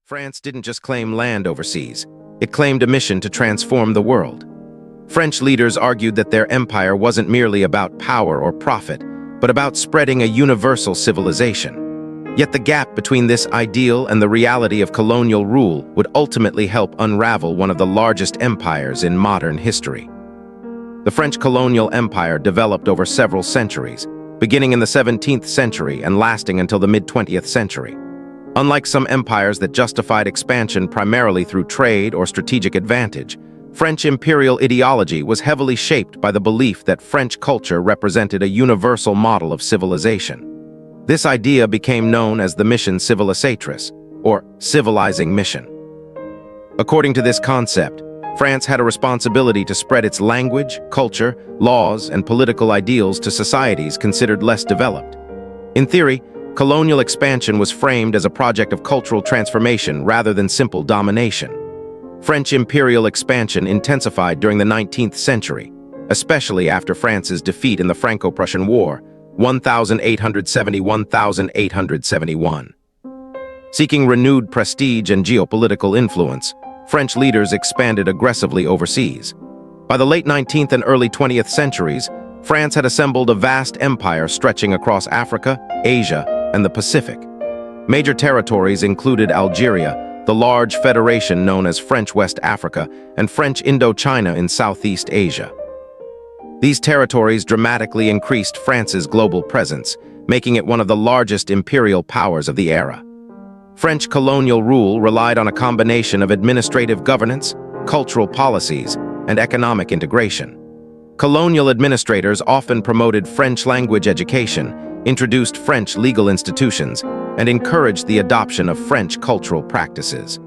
France didn't just claim land overseas, it claimed a mission to transform the world. French leaders argued that their empire wasn't merely about power or profit, but about spreading a universal civilization. Yet the gap between this ideal and the reality of colonial rule would ultimately help unravel one of the largest empires in modern history. The French Colonial Empire developed over several centuries, beginning in the 17th century and lasting until the mid-20th century. Unlike some empires that justified expansion primarily through trade or strategic advantage, French imperial ideology was heavily shaped by the belief that French culture represented a universal model of civilization. This idea became known as the mission civilisatrice, or civilizing mission. According to this concept, France had a responsibility to spread its language, culture, laws, and political ideals to societies considered less developed. In theory, colonial expansion was framed as a project of cultural transformation rather than simple domination. French imperial expansion intensified during the 19th century, especially after France's defeat in the Franco-Prussian War, 1871. Seeking renewed prestige and geopolitical influence, French leaders expanded aggressively overseas. By the late 19th and early 20th centuries, France had assembled a vast empire stretching across Africa, Asia, and the Pacific. Major territories included Algeria, the large federation known as French West Africa, and French Indochina in Southeast Asia. These territories dramatically increased France's global presence, making it one of the largest imperial powers of the era. French colonial rule relied on a combination of administrative governance, cultural policies, and economic integration. Colonial administrators often promoted French language education, introduced French legal institutions, and encouraged the adoption of French cultural practices.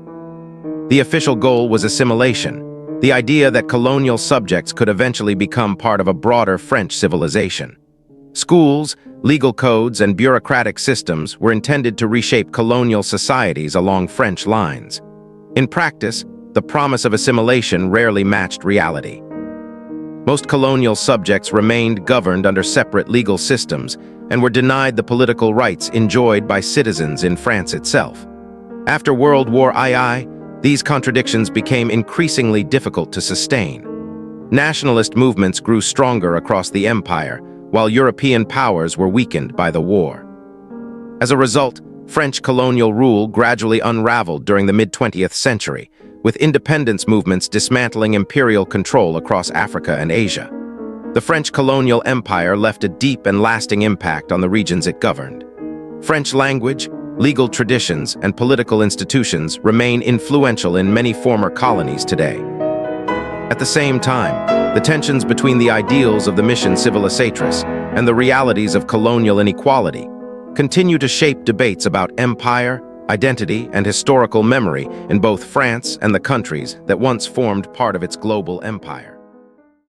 The official goal was assimilation, the idea that colonial subjects could eventually become part of a broader French civilization. Schools, legal codes, and bureaucratic systems were intended to reshape colonial societies along French lines. In practice, the promise of assimilation rarely matched reality. Most colonial subjects remained governed under separate legal systems and were denied the political rights enjoyed by citizens in France itself. After World War II, these contradictions became increasingly difficult to sustain. Nationalist movements grew stronger across the empire, while European powers were weakened by the war. As a result, French colonial rule gradually unraveled during the mid-20th century, with independence movements dismantling imperial control across Africa and Asia. The French colonial empire left a deep and lasting impact on the regions it governed. French language, legal traditions, and political institutions remain influential in many former colonies today. At the same time, the tensions between the ideals of the mission civilisatrice and the realities of colonial inequality continue to shape debates about empire, identity, and historical memory in both France and the countries that once formed part of its global empire.